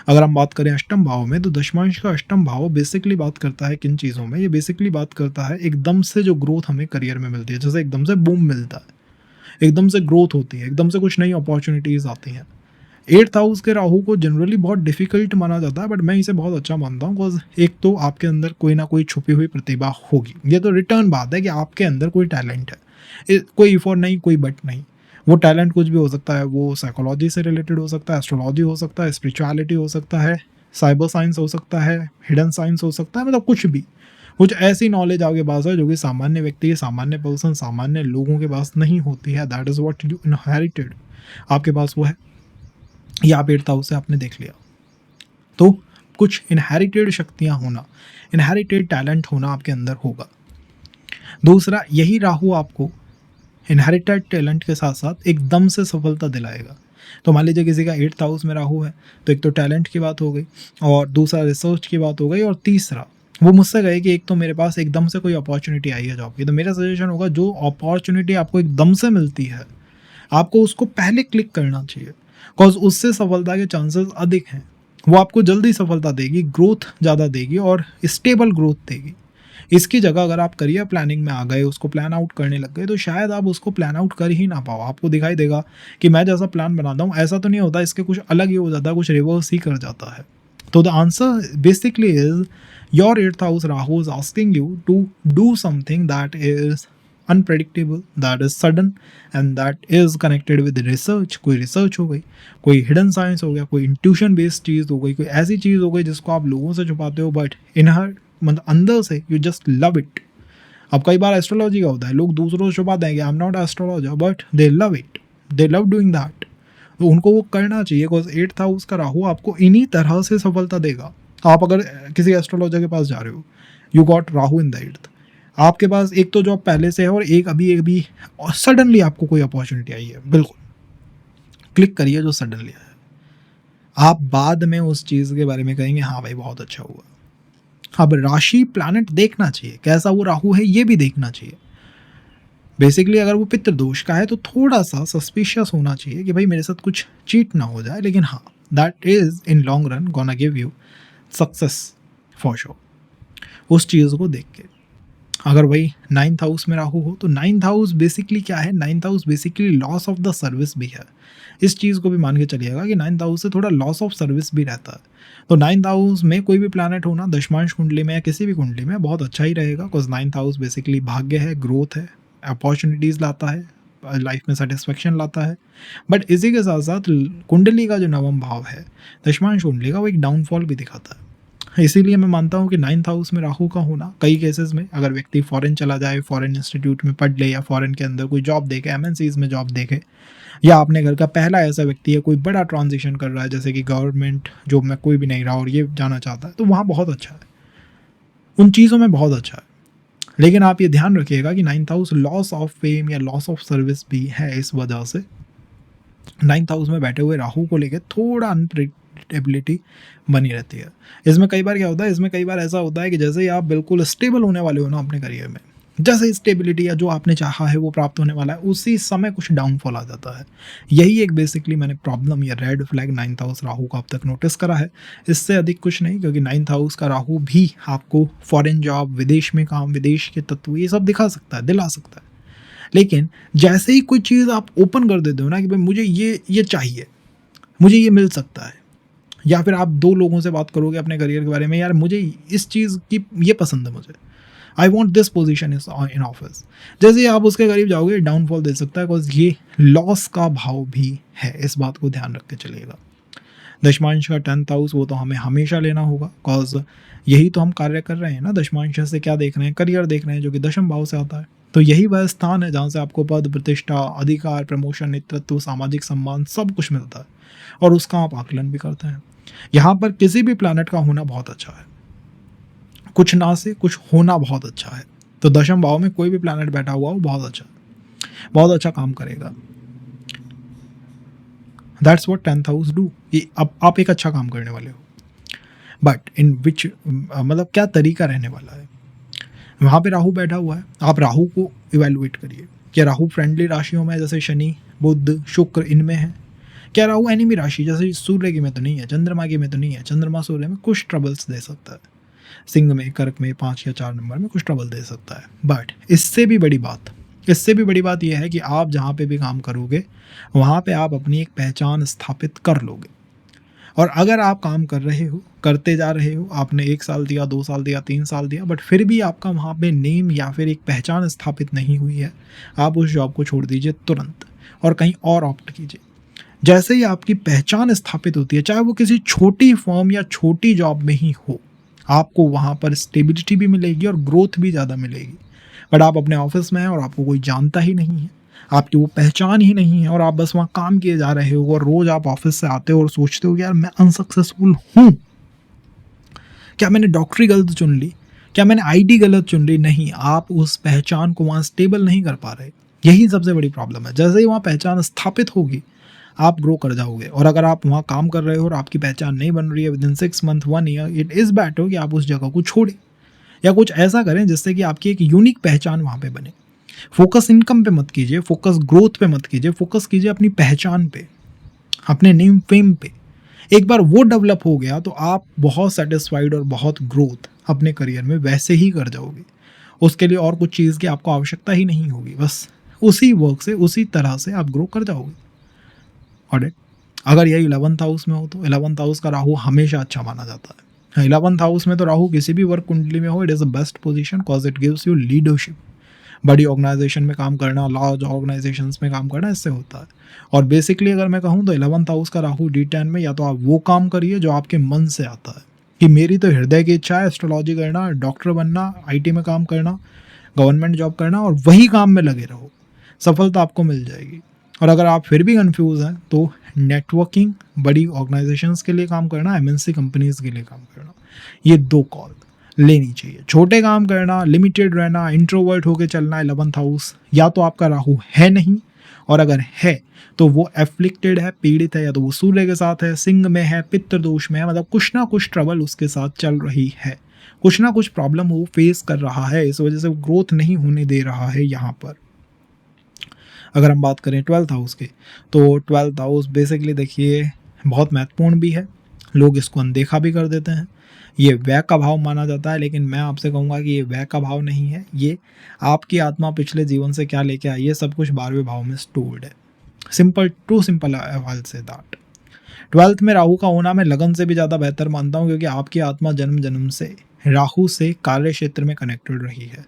अगर हम बात करें अष्टम भाव में, तो दशमांश का अष्टम भाव बेसिकली बात करता है किन चीज़ों में, ये बेसिकली बात करता है एकदम से जो ग्रोथ हमें करियर में मिलती है, जैसे एकदम से बूम मिलता है, एकदम से ग्रोथ होती है, एकदम से कुछ नई अपॉर्चुनिटीज़ आती हैं। 8th हाउस के राहु को जनरली बहुत डिफिकल्ट माना जाता है, बट मैं इसे बहुत अच्छा मानता हूँ, बिकॉज एक तो आपके अंदर कोई ना कोई छुपी हुई प्रतिभा होगी, ये तो रिटर्न बात है कि आपके अंदर कोई टैलेंट है, कोई इफ और नहीं, कोई बट नहीं। वो टैलेंट कुछ भी हो सकता है, वो साइकोलॉजी से रिलेटेड हो सकता है, एस्ट्रोलॉजी हो सकता है, स्पिरिचुअलिटी हो सकता है, साइबर साइंस हो सकता है, हिडन साइंस हो सकता है, मतलब कुछ भी, कुछ ऐसी नॉलेज आपके पास है जो कि सामान्य व्यक्ति, सामान्य पर्सन, सामान्य लोगों के पास नहीं होती है। That is what you inherited, आपके पास वो है, या आप 8th हाउस से आपने देख लिया। तो कुछ इनहेरिटेड शक्तियाँ होना, इनहेरिटेड टैलेंट होना आपके अंदर होगा। दूसरा, यही राहु आपको इनहेरिटेड टैलेंट के साथ साथ एकदम से सफलता दिलाएगा। तो मान लीजिए किसी का 8th हाउस में राहु है, तो एक तो टैलेंट की बात हो गई, और दूसरा रिसर्च की बात हो गई, और तीसरा वो मुझसे कहे कि एक तो मेरे पास एकदम से कोई अपॉर्चुनिटी आई है जॉब की, तो मेरा सजेशन होगा जो अपॉर्चुनिटी आपको एकदम से मिलती है आपको उसको पहले क्लिक करना चाहिए, बिकॉज उससे सफलता के चांसेस अधिक हैं। वो आपको जल्दी सफलता देगी, ग्रोथ ज़्यादा देगी और स्टेबल ग्रोथ देगी। इसकी जगह अगर आप करियर प्लानिंग में आ गए, उसको प्लान आउट करने लग गए, तो शायद आप उसको प्लान आउट कर ही ना पाओ। आपको दिखाई देगा कि मैं जैसा प्लान बनाता हूँ ऐसा तो नहीं होता, इसके कुछ अलग ही हो जाता है, कुछ रिवर्स ही कर जाता है। तो the answer basically is your 8th house Rahu is asking you to do something that is unpredictable, that is sudden and that is connected with research. कोई रिसर्च हो गई, कोई हिडन साइंस हो गया, कोई इंट्यूशन बेस्ड चीज़ हो गई, कोई ऐसी चीज़ हो गई जिसको आप लोगों से छुपाते हो बट इन हर मतलब अंदर से यू जस्ट लव इट। अब कई बार एस्ट्रोलॉजी का होता है, लोग दूसरों से छुपाते हैं कि I am not astrologer but they love it, they love doing that. तो उनको वो करना चाहिए, बिकॉज 8th हाउस का राहु आपको इन्हीं तरह से सफलता देगा। आप अगर किसी एस्ट्रोलॉजर के पास जा रहे हो, you got Rahu in the 8th, आपके पास एक तो जॉब पहले से है और एक अभी और सडनली आपको कोई अपॉर्चुनिटी आई है, बिल्कुल क्लिक करिए जो सडनली है। आप बाद में उस चीज़ के बारे में कहेंगे हाँ भाई बहुत अच्छा हुआ। अब राशि प्लैनेट देखना चाहिए, कैसा वो राहु है ये भी देखना चाहिए। बेसिकली अगर वो पितृ दोष का है तो थोड़ा सा सस्पिशियस होना चाहिए कि भाई मेरे साथ कुछ चीट ना हो जाए, लेकिन हाँ that is in long run gonna give you success for sure, उस चीज़ को देख के। अगर वही 9th हाउस में राहु हो, तो 9th हाउस बेसिकली क्या है, 9th house basically loss of the service भी है। इस चीज़ को भी मान के चलिएगा कि 9th हाउस से थोड़ा लॉस ऑफ सर्विस भी रहता है। तो 9th हाउस में कोई भी प्लैनेट होना दशमांश कुंडली में या किसी भी कुंडली में बहुत अच्छा ही रहेगा, बिकॉज़ 9th हाउस बेसिकली भाग्य है, ग्रोथ है, अपॉर्च्युनिटीज़ लाता है, लाइफ में सैटिस्फैक्शन लाता है। बट इसी के साथ-साथ कुंडली का जो नवम भाव है, दशमांश कुंडली का, वो एक डाउनफॉल भी दिखाता है। इसीलिए मैं मानता हूँ कि 9th हाउस में राहु का होना कई केसेस में, अगर व्यक्ति फॉरेन चला जाए, फॉरेन इंस्टीट्यूट में पढ़ ले या फॉरेन के अंदर कोई जॉब देखे, एमएनसीज़ में जॉब देखे, या अपने घर का पहला ऐसा व्यक्ति है कोई बड़ा ट्रांजिशन कर रहा है, जैसे कि गवर्नमेंट जॉब में कोई भी नहीं रहा और ये जाना चाहता है, तो वहाँ बहुत अच्छा है, उन चीज़ों में बहुत अच्छा है। लेकिन आप ये ध्यान रखिएगा कि 9th house loss of fame या लॉस ऑफ सर्विस भी है। इस वजह से 9th हाउस में बैठे हुए राहु को लेके थोड़ा अनप्रिडिक्टेबिलिटी बनी रहती है। इसमें कई बार क्या होता है, इसमें कई बार ऐसा होता है कि जैसे ही आप बिल्कुल स्टेबल होने वाले हो ना अपने करियर में, जैसे स्टेबिलिटी या जो आपने चाहा है वो प्राप्त होने वाला है, उसी समय कुछ डाउनफॉल आ जाता है। यही एक बेसिकली मैंने प्रॉब्लम या red flag 9th house Rahu का अब तक नोटिस करा है। इससे अधिक कुछ नहीं, क्योंकि 9th हाउस का राहु भी आपको फॉरेन जॉब, विदेश में काम, विदेश के तत्व ये सब दिखा सकता है, दिला सकता है। लेकिन जैसे ही कोई चीज़ आप ओपन कर देते हो ना कि भाई मुझे ये चाहिए, मुझे ये मिल सकता है, या फिर आप 2 लोगों से बात करोगे अपने करियर के बारे में, यार मुझे इस चीज़ की ये पसंद है, मुझे I want this position is in office, जैसे ही आप उसके करीब जाओगे डाउनफॉल दे सकता है, बिकॉज ये लॉस का भाव भी है। इस बात को ध्यान रख के चलिएगा। दशमांश का 10th हाउस वो तो हमें हमेशा लेना होगा, बिकॉज यही तो हम कार्य कर रहे हैं ना। दशमांश से क्या देख रहे हैं, करियर देख रहे हैं, जो कि दशम भाव से आता है। तो यही वह स्थान है जहाँ से आपको पद, प्रतिष्ठा, अधिकार, प्रमोशन, नेतृत्व, सामाजिक सम्मान सब कुछ मिलता है, और उसका आप आकलन भी करते हैं। यहाँ पर किसी भी प्लैनेट का होना बहुत अच्छा है, कुछ ना से कुछ होना बहुत अच्छा है। तो दशम भाव में कोई भी प्लैनेट बैठा हुआ हो बहुत अच्छा काम करेगा। That's what 10th house do, कि अब आप एक अच्छा काम करने वाले हो, बट इन विच मतलब क्या तरीका रहने वाला है। वहाँ पे राहु बैठा हुआ है, आप राहु को इवेलुएट करिए। क्या राहु फ्रेंडली राशियों में जैसे शनि, बुध, शुक्र इनमें है? क्या राहु एनिमी राशि जैसे सूर्य की में तो नहीं है, चंद्रमा की में तो नहीं है? चंद्रमा सूर्य में कुछ ट्रबल्स दे सकता है, सिंह में, कर्क में 5 या 4 नंबर में कुछ ट्रबल दे सकता है। बट इससे भी बड़ी बात यह है कि आप जहाँ पे भी काम करोगे वहाँ पे आप अपनी एक पहचान स्थापित कर लोगे। और अगर आप काम कर रहे हो, करते जा रहे हो, आपने 1 साल दिया, 2 साल दिया, 3 साल दिया, बट फिर भी आपका वहाँ पे नेम या फिर एक पहचान स्थापित नहीं हुई है, आप उस जॉब को छोड़ दीजिए तुरंत और कहीं और ऑप्ट कीजिए। जैसे ही आपकी पहचान स्थापित होती है, चाहे वो किसी छोटी फर्म या छोटी जॉब में ही हो, आपको वहाँ पर स्टेबिलिटी भी मिलेगी और ग्रोथ भी ज़्यादा मिलेगी। बट आप अपने ऑफिस में हैं और आपको कोई जानता ही नहीं है, आपकी वो पहचान ही नहीं है, और आप बस वहाँ काम किए जा रहे हो, और रोज़ आप ऑफिस से आते हो और सोचते हो कि यार मैं अनसक्सेसफुल हूँ, क्या मैंने डॉक्टरी गलत चुन ली, क्या मैंने आईटी गलत चुन ली? नहीं, आप उस पहचान को वहाँ स्टेबल नहीं कर पा रहे। यही सबसे बड़ी प्रॉब्लम है। जैसे ही वहाँ पहचान स्थापित होगी, आप ग्रो कर जाओगे। और अगर आप वहाँ काम कर रहे हो और आपकी पहचान नहीं बन रही है within 6 month, 1 year, it is better कि आप उस जगह को छोड़ें या कुछ ऐसा करें जिससे कि आपकी एक यूनिक पहचान वहाँ पे बने। फोकस इनकम पे मत कीजिए, फोकस ग्रोथ पे मत कीजिए, फोकस कीजिए अपनी पहचान पे, अपने नेम फेम पे। एक बार वो डेवलप हो गया तो आप बहुत सेटिस्फाइड और बहुत ग्रोथ अपने करियर में वैसे ही कर जाओगे। उसके लिए और कुछ चीज़ की आपको आवश्यकता ही नहीं होगी, बस उसी वर्क से, उसी तरह से आप ग्रो कर जाओगे। और अगर यही 11th हाउस में हो, तो 11th हाउस का राहु हमेशा अच्छा माना जाता है। 11th हाउस में तो राहु किसी भी वर्क कुंडली में हो, it is the best position, cause it gives you leadership. बड़ी ऑर्गेनाइजेशन में काम करना, लार्ज ऑर्गेनाइजेशंस में काम करना, इससे होता है। और बेसिकली अगर मैं कहूँ तो 11th हाउस का राहु D10 में, या तो आप वो काम करिए जो आपके मन से आता है, कि मेरी तो हृदय की इच्छा है एस्ट्रोलॉजी करना, डॉक्टर बनना, आईटी में काम करना, गवर्नमेंट जॉब करना, और वही काम में लगे रहो, सफलता आपको मिल जाएगी। और अगर आप फिर भी कंफ्यूज हैं तो नेटवर्किंग, बड़ी ऑर्गेनाइजेशंस के लिए काम करना, एमएनसी कंपनीज के लिए काम करना, ये 2 कॉल लेनी चाहिए। छोटे काम करना, लिमिटेड रहना, इंट्रोवर्ट होके चलना, 11th हाउस या तो आपका राहु है नहीं, और अगर है तो वो एफ्लिक्टेड है, पीड़ित है, या तो वो सूर्य के साथ है, सिंह में है, पितृ दोष में है, मतलब कुछ ना कुछ ट्रबल उसके साथ चल रही है, कुछ ना कुछ प्रॉब्लम वो फेस कर रहा है, इस वजह से वो ग्रोथ नहीं होने दे रहा है यहाँ पर। अगर हम बात करें 12th हाउस की, तो 12th हाउस बेसिकली देखिए बहुत महत्वपूर्ण भी है, लोग इसको अनदेखा भी कर देते हैं। ये व्यय का भाव माना जाता है, लेकिन मैं आपसे कहूँगा कि ये व्यय का भाव नहीं है, ये आपकी आत्मा पिछले जीवन से क्या लेके आई है, सब कुछ 12वें भाव में स्टोर्ड है। Simple to simple I will say that. 12th में राहु का होना मैं लगन से भी ज़्यादा बेहतर मानता हूँ, क्योंकि आपकी आत्मा जन्म जन्म से राहु से कार्य क्षेत्र में कनेक्टेड रही है।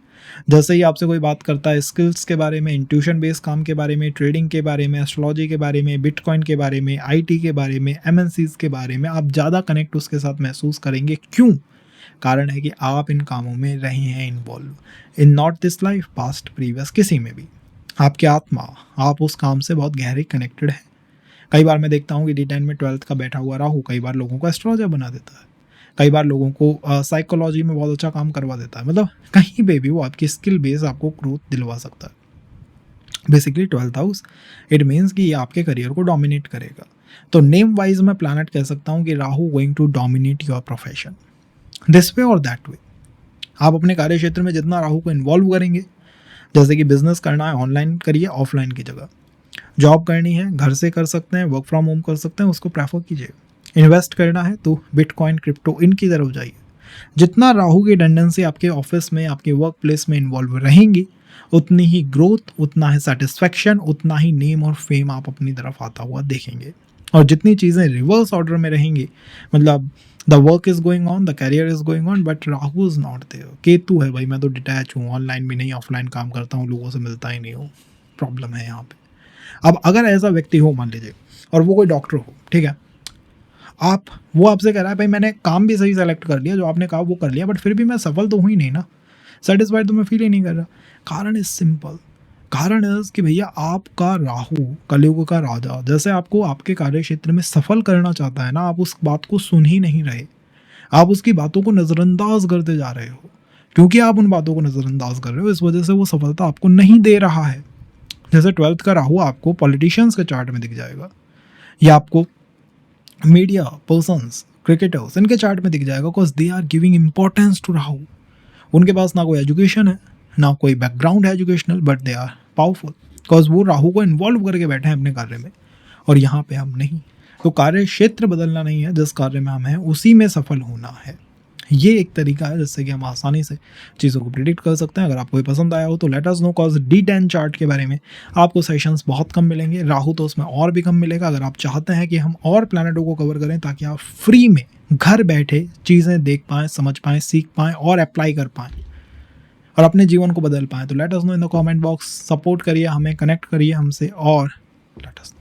जैसे ही आपसे कोई बात करता है स्किल्स के बारे में, इंट्यूशन बेस्ड काम के बारे में, ट्रेडिंग के बारे में, एस्ट्रोलॉजी के बारे में, बिटकॉइन के बारे में, आईटी के बारे में, एमएनसीज के बारे में, आप ज़्यादा कनेक्ट उसके साथ महसूस करेंगे। क्यों? कारण है कि आप इन कामों में रहे हैं involve in not this life, past, previous, किसी में भी। आपकी आत्मा, आप उस काम से बहुत गहरे कनेक्टेड है। कई बार मैं देखता हूँ कि D10 में 12th का बैठा हुआ राहु कई बार लोगों को एस्ट्रोलॉजर बना देता है, कई बार लोगों को साइकोलॉजी में बहुत अच्छा काम करवा देता है। मतलब कहीं पे भी वो आपकी स्किल बेस आपको ग्रोथ दिलवा सकता है। Basically 12th house it means कि ये आपके करियर को डोमिनेट करेगा। तो नेम वाइज मैं प्लैनेट कह सकता हूँ कि Rahu going to dominate your profession this way और दैट वे। आप अपने कार्य क्षेत्र में जितना राहु को इन्वॉल्व करेंगे, जैसे कि बिजनेस करना है ऑनलाइन करिए, ऑफलाइन की जगह जॉब करनी है घर से कर सकते हैं, वर्क फ्रॉम होम कर सकते हैं, उसको प्रेफर कीजिए। इन्वेस्ट करना है तो बिटकॉइन, क्रिप्टो, इनकी तरफ जाइए। जितना राहु की टेंडेंसी आपके ऑफिस में, आपके वर्क प्लेस में इन्वॉल्व रहेंगी, उतनी ही ग्रोथ, उतना ही सेटिस्फैक्शन, उतना ही नेम और फेम आप अपनी तरफ आता हुआ देखेंगे। और जितनी चीज़ें रिवर्स ऑर्डर में रहेंगी, मतलब the work is going on, the career is going on, but Rahu is not there. Ketu है भाई, मैं तो डिटैच हूँ, ऑनलाइन भी नहीं ऑफलाइन काम करता हूँ, लोगों से मिलता ही नहीं हूँ, प्रॉब्लम है यहाँ पे। अब अगर ऐसा व्यक्ति हो मान लीजिए, और वो कोई डॉक्टर हो, ठीक है, वो आपसे कह रहा है भाई मैंने काम भी सही सेलेक्ट कर लिया, जो आपने कहा वो कर लिया, बट फिर भी मैं सफल तो हुई नहीं ना, सेटिस्फाइड तो मैं फील ही नहीं कर रहा। कारण इज सिंपल, कारण इज कि भैया आपका राहु कलयुग का राजा जैसे आपको आपके कार्य क्षेत्र में सफल करना चाहता है ना, आप उस बात को सुन ही नहीं रहे, आप उसकी बातों को नज़रअंदाज करते जा रहे हो। क्योंकि आप उन बातों को नज़रअंदाज कर रहे हो, इस वजह से वो सफलता आपको नहीं दे रहा है। जैसे 12th का राहु आपको पॉलिटिशियंस के चार्ट में दिख जाएगा, या आपको मीडिया पर्सन्स, क्रिकेटर्स, इनके चार्ट में दिख जाएगा, because they are giving importance to Rahu. उनके पास ना कोई एजुकेशन है, ना कोई बैकग्राउंड है educational, but they are powerful because वो राहु को इन्वॉल्व करके बैठे हैं अपने कार्य में, और यहाँ पे हम नहीं। तो कार्य क्षेत्र बदलना नहीं है, जिस कार्य में हम हैं उसी में सफल होना है। ये एक तरीका है जिससे कि हम आसानी से चीज़ों को प्रिडिक्ट कर सकते हैं। अगर आपको ये पसंद आया हो तो let us know, cause D10 chart के बारे में आपको सेशंस बहुत कम मिलेंगे, राहु तो उसमें और भी कम मिलेगा। अगर आप चाहते हैं कि हम और प्लैनेटों को कवर करें ताकि आप फ्री में घर बैठे चीज़ें देख पाएँ, समझ पाएँ, सीख पाएँ और अप्लाई कर पाएँ और अपने जीवन को बदल पाएँ, तो let us know in the comment box. Support करिए हमें, कनेक्ट करिए हमसे और लेट अस